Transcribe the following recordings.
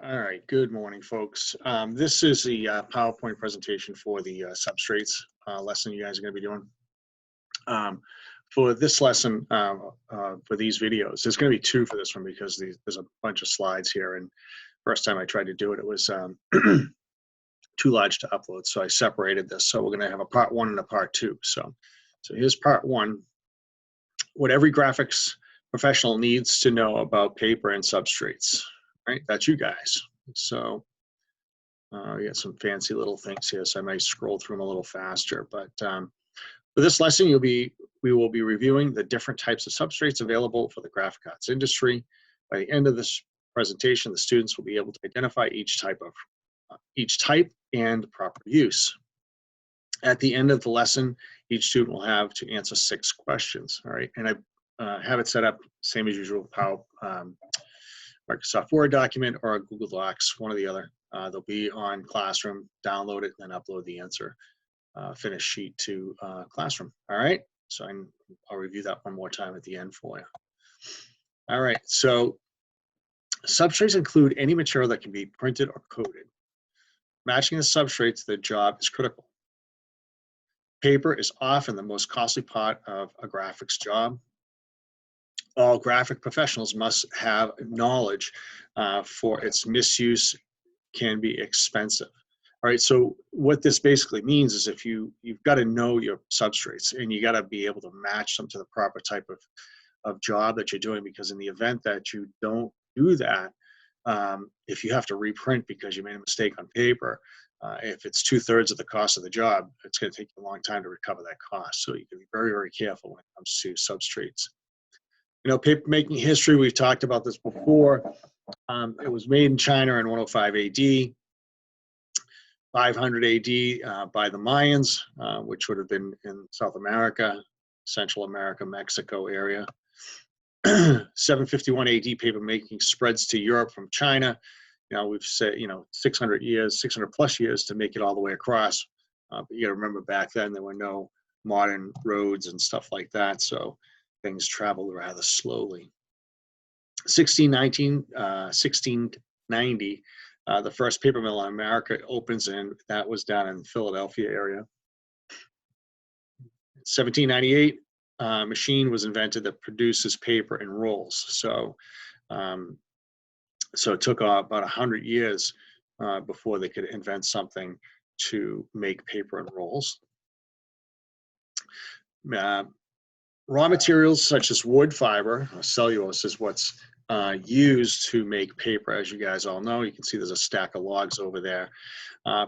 All right, good morning, folks. This is the PowerPoint presentation for the substrates lesson you guys are going to be doing. For this lesson, for these videos, there's going to be two for this one because there's a bunch of slides here. And first time I tried to do it, it was too large to upload, so I separated this. So we're going to have a part one and a part two. So here's part one. What every graphics professional needs to know about paper and substrates. Right, that's you guys. So we got some fancy little things here, so I might scroll through them a little faster. But for this lesson, we will be reviewing the different types of substrates available for the graphic arts industry. By the end of this presentation, the students will be able to identify each type and proper use. At the end of the lesson, each student will have to answer 6 questions. All right, and I have it set up same as usual, Microsoft Word document or a Google Docs, one or the other. They'll be on Classroom, download it, and then upload the answer, finished sheet to Classroom. All right, so I'll review that one more time at the end for you. All right, so substrates include any material that can be printed or coated. Matching the substrate to the job is critical. Paper is often the most costly part of a graphics job. All graphic professionals must have knowledge for its misuse can be expensive. All right, so what this basically means is if you've got to know your substrates and you got to be able to match them to the proper type of job that you're doing, because in the event that you don't do that, if you have to reprint because you made a mistake on paper, if it's 2/3 of the cost of the job, it's going to take you a long time to recover that cost. So you can be very, very careful when it comes to substrates. You know, paper making history, we've talked about this before. It was made in China in 105 AD, 500 AD by the Mayans, which would have been in South America, Central America, Mexico area. 751 AD paper making spreads to Europe from China. You know, we've said, 600 plus years to make it all the way across. But you got to remember back then there were no modern roads and stuff like that. So things traveled rather slowly. 1690, the first paper mill in America opens, and that was down in the Philadelphia area. 1798, machine was invented that produces paper and rolls. So it took about 100 years before they could invent something to make paper and rolls. Raw materials such as wood fiber, cellulose, is what's used to make paper. As you guys all know, you can see there's a stack of logs over there.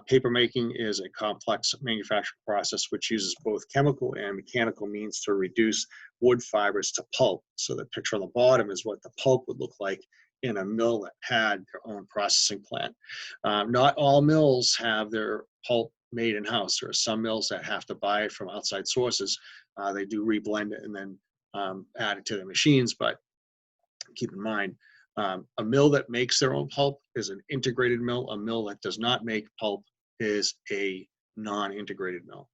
Paper making is a complex manufacturing process which uses both chemical and mechanical means to reduce wood fibers to pulp. So the picture on the bottom is what the pulp would look like in a mill that had their own processing plant. Not all mills have their pulp made in-house. There are some mills that have to buy it from outside sources. They do reblend it and then add it to their machines, but keep in mind, a mill that makes their own pulp is an integrated mill. A mill that does not make pulp is a non-integrated mill.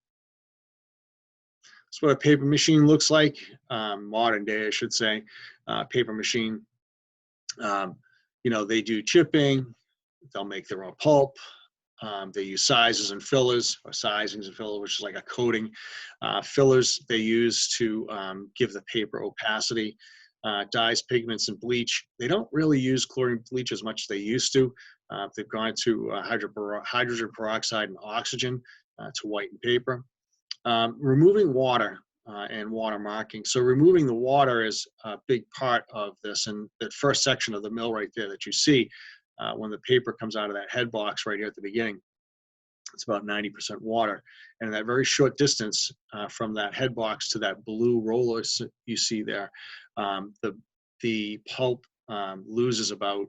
That's what a paper machine looks like, modern day, I should say. Paper machine, they do chipping, they'll make their own pulp. They use sizes and fillers, or sizings and fillers, which is like a coating. Fillers they use to give the paper opacity. Dyes, pigments, and bleach. They don't really use chlorine bleach as much as they used to. They've gone to hydrogen peroxide and oxygen to whiten paper. Removing water and water marking. So removing the water is a big part of this. And that first section of the mill right there that you see, when the paper comes out of that head box right here at the beginning, it's about 90% water. And that very short distance from that head box to that blue roller you see there, the pulp loses about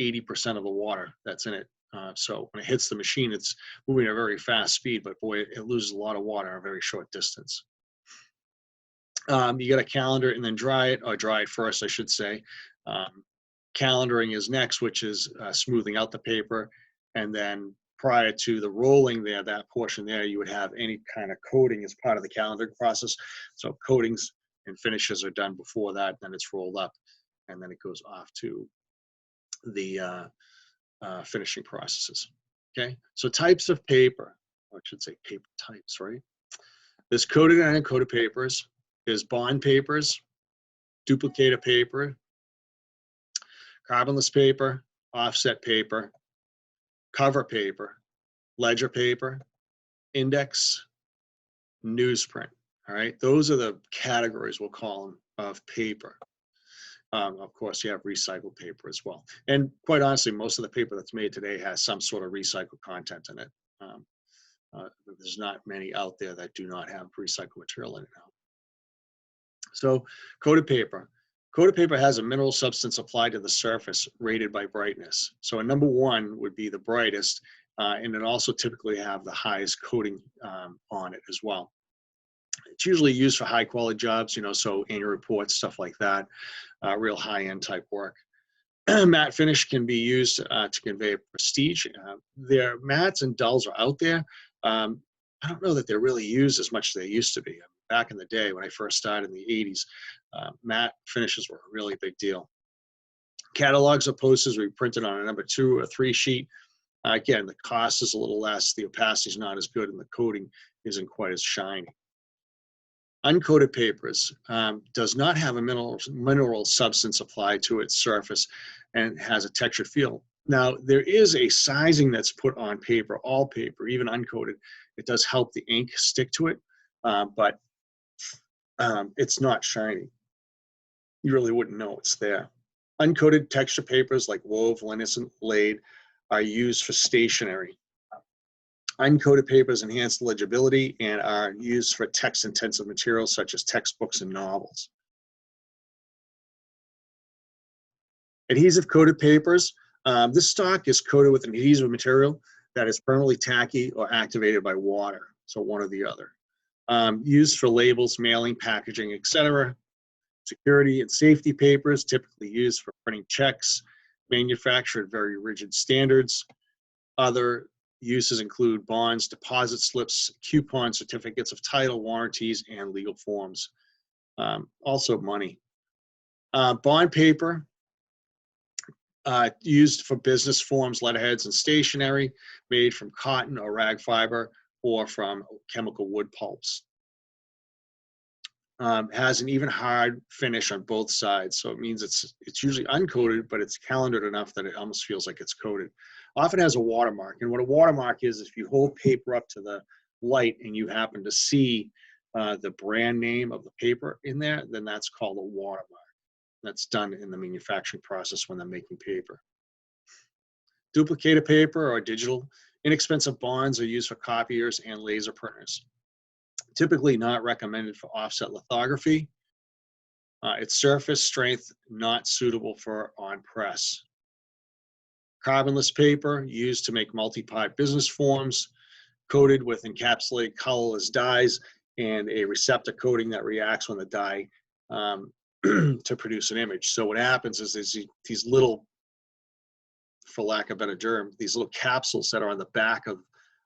80% of the water that's in it. So when it hits the machine, it's moving at a very fast speed, but boy, it loses a lot of water in a very short distance. You got to calendar and then dry it, or dry it first, I should say. Calendaring is next, which is smoothing out the paper. And then prior to the rolling there, that portion there, you would have any kind of coating as part of the calendaring process. So coatings and finishes are done before that, then it's rolled up, and then it goes off to the finishing processes. Okay, so types of paper, or I should say paper types, right? There's coated and uncoated papers. There's bond papers, duplicator paper, carbonless paper, offset paper, cover paper, ledger paper, index, newsprint. All right, those are the categories, we'll call them, of paper. Of course, you have recycled paper as well. And quite honestly, most of the paper that's made today has some sort of recycled content in it. Um, there's not many out there that do not have recycled material in it now. So coated paper. Coated paper has a mineral substance applied to the surface rated by brightness. So a number one would be the brightest, and it also typically have the highest coating on it as well. It's usually used for high quality jobs, so annual reports, stuff like that, real high end type work. Matte finish can be used to convey prestige. Their mattes and dulls are out there. I don't know that they're really used as much as they used to be. Back in the day when I first started in the 80s, matte finishes were a really big deal. Catalogs of posters we printed on a number 2 or 3 sheet. Again, the cost is a little less, the opacity is not as good, and the coating isn't quite as shiny. Uncoated papers does not have a mineral substance applied to its surface and has a textured feel. Now, there is a sizing that's put on paper, all paper, even uncoated. It does help the ink stick to it, but it's not shiny. You really wouldn't know it's there. Uncoated texture papers like wove, linseed, laid are used for stationery. Uncoated papers enhance legibility and are used for text-intensive materials such as textbooks and novels. Adhesive coated papers. This stock is coated with an adhesive material that is permanently tacky or activated by water, so one or the other. Used for labels, mailing, packaging, etc. Security and safety papers, typically used for printing checks, manufactured very rigid standards. Other uses include bonds, deposit slips, coupon certificates of title, warranties, and legal forms. Also money. Bond paper, used for business forms, letterheads, and stationery, made from cotton or rag fiber or from chemical wood pulps. Has an even hard finish on both sides, so it means it's usually uncoated, but it's calendared enough that it almost feels like it's coated. Often has a watermark, and what a watermark is, if you hold paper up to the light and you happen to see the brand name of the paper in there, then that's called a watermark. That's done in the manufacturing process when they're making paper. Duplicated paper or digital. Inexpensive bonds are used for copiers and laser printers. Typically not recommended for offset lithography. Its surface strength not suitable for on press. Carbonless paper used to make multi-part business forms, coated with encapsulated colorless dyes and a receptor coating that reacts when the dye to produce an image. So what happens is there's these little, for lack of a better term, these little capsules that are on the back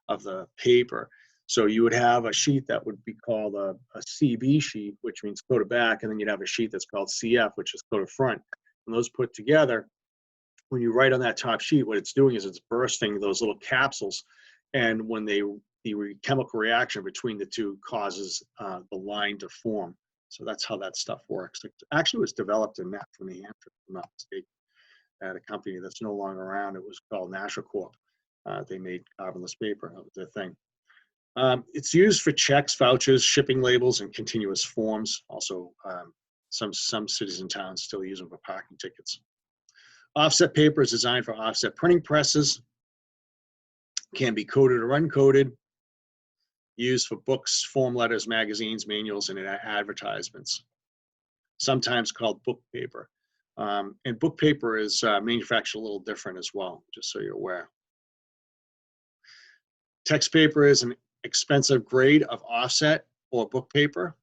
of the paper. So you would have a sheet that would be called a CB sheet, which means coated back, and then you'd have a sheet that's called CF, which is coated front. And those put together, when you write on that top sheet, what it's doing is it's bursting those little capsules, and when the chemical reaction between the two causes the line to form. So that's how that stuff works. It actually was developed in Nashville, New Hampshire, if I'm not mistaken, at a company that's no longer around. It was called Nashville Corp. They made carbonless paper. That was their thing. It's used for checks, vouchers, shipping labels, and continuous forms. Also, some cities and towns still use them for parking tickets. Offset paper is designed for offset printing presses. Can be coated or uncoated. Used for books, form letters, magazines, manuals, and advertisements. Sometimes called book paper. And book paper is manufactured a little different as well, just so you're aware. Text paper is an expensive grade of offset or book paper.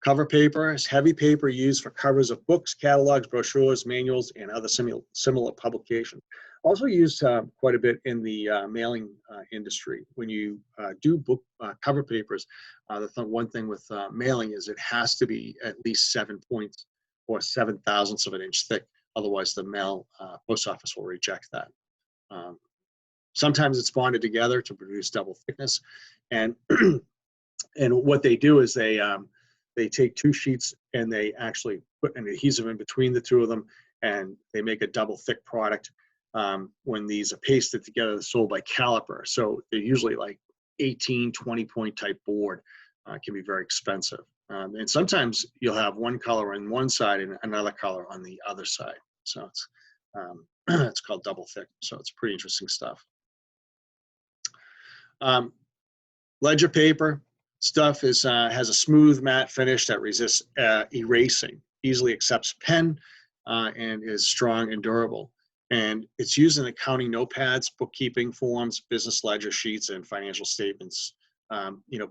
Cover paper is heavy paper used for covers of books, catalogs, brochures, manuals, and other similar publications. Also used quite a bit in the mailing industry. When you do book cover papers, the one thing with mailing is it has to be at least 7 points or 7/1000ths of an inch thick Otherwise, the mail post office will reject that. Um, Sometimes it's bonded together to produce double thickness, and and what they do is they take two sheets and they actually put an adhesive in between the two of them, and they make a double thick product. When these are pasted together, they're sold by caliper, so they're usually like 18, 20 point type board. Can be very expensive, and sometimes you'll have one color on one side and another color on the other side. So it's it's called double thick. So it's pretty interesting stuff. Um, Ledger paper stuff is has a smooth matte finish that resists erasing, easily accepts pen, and is strong and durable. And it's used in accounting notepads, bookkeeping forms, business ledger sheets, and financial statements.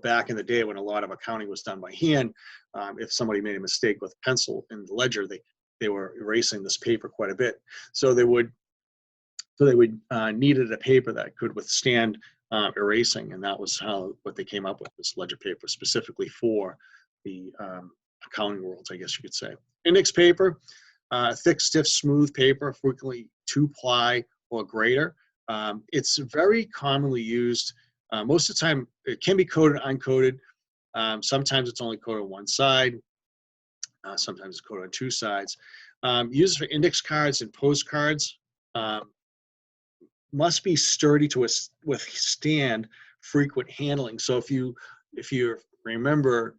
Back in the day when a lot of accounting was done by hand, if somebody made a mistake with pencil in the ledger, they were erasing this paper quite a bit. So they would needed a paper that could withstand erasing, and that was what they came up with, this ledger paper specifically for the accounting worlds, I guess you could say. Index paper, thick, stiff, smooth paper, frequently 2-ply or greater. It's very commonly used. Most of the time, it can be coated, uncoated. Sometimes it's only coated on one side. Sometimes it's coated on two sides. Used for index cards and postcards. Must be sturdy to withstand frequent handling. So if you remember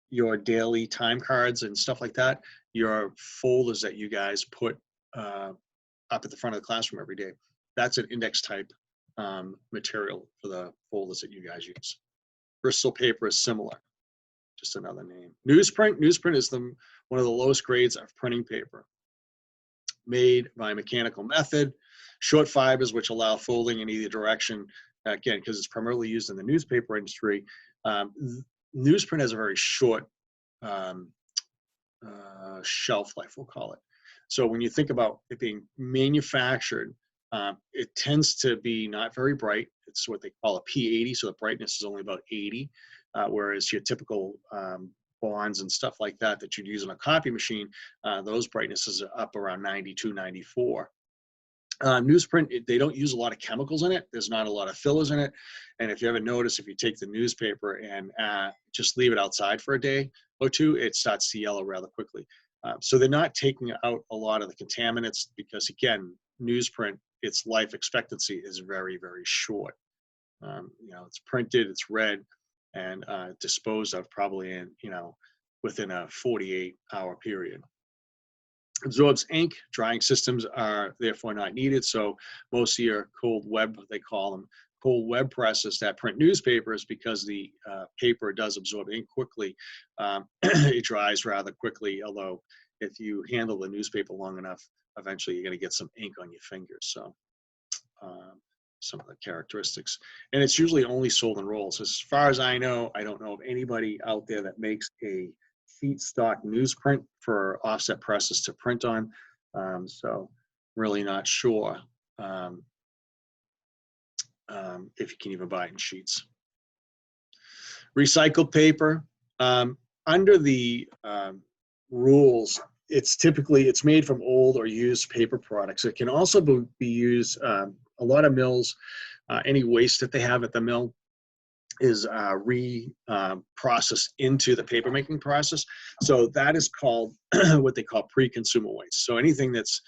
your daily time cards and stuff like that, your folders that you guys put up at the front of the classroom every day, that's an index type material for the folders that you guys use. Bristol paper is similar, just another name. Newsprint is one of the lowest grades of printing paper, made by mechanical method. Short fibers, which allow folding in either direction, again, because it's primarily used in the newspaper industry. Newsprint has a very short shelf life, we'll call it. So when you think about it being manufactured, it tends to be not very bright. It's what they call a P80, so the brightness is only about 80, whereas your typical bonds and stuff like that you'd use on a copy machine, those brightnesses are up around 92, 94. Newsprint, they don't use a lot of chemicals in it. There's not a lot of fillers in it. And if you ever notice, if you take the newspaper and just leave it outside for a day or two, it starts to yellow rather quickly. So they're not taking out a lot of the contaminants because, again, newsprint, its life expectancy is very, very short. It's printed, it's read, and disposed of probably within a 48-hour period. Absorbs ink. Drying systems are therefore not needed. So most of your cold web, they call them, cold web presses that print newspapers, because the paper does absorb ink quickly. It dries rather quickly, although if you handle the newspaper long enough, eventually you're going to get some ink on your fingers. So some of the characteristics. And it's usually only sold in rolls. As far as I know, I don't know of anybody out there that makes a sheet stock newsprint for offset presses to print on. So really not sure if you can even buy it in sheets. Recycled paper. Under the rules, it's made from old or used paper products. It can also be used, a lot of mills, any waste that they have at the mill is processed into the paper making process. So that is called what they call pre-consumer waste. So anything that's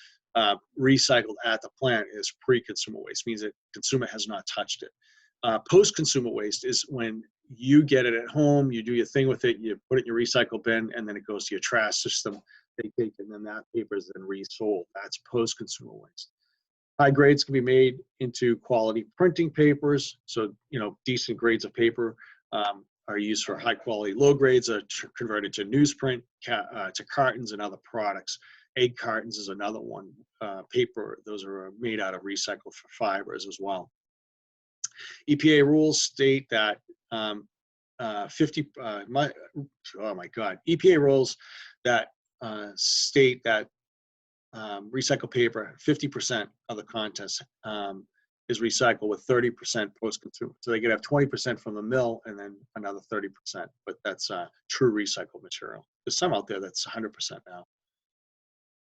recycled at the plant is pre-consumer waste, means that consumer has not touched it. Post-consumer waste is when you get it at home, you do your thing with it, you put it in your recycle bin, and then it goes to your trash system. They take it, and then that paper is then resold. That's post-consumer waste. High grades can be made into quality printing papers. So, decent grades of paper are used for high quality. Low grades are converted to newsprint, to cartons and other products. Egg cartons is another one. Paper, those are made out of recycled fibers as well. EPA rules state that EPA rules that state that recycled paper, 50% of the contents is recycled, with 30% post-consumer. So they could have 20% from the mill and then another 30%, but that's true recycled material. There's some out there that's 100% now.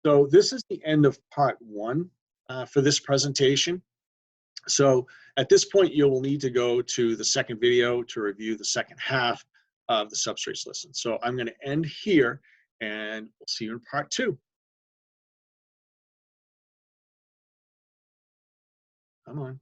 So this is the end of part one for this presentation. So at this point, you will need to go to the second video to review the second half of the substrates lesson. So I'm going to end here, and we'll see you in part two. Come on.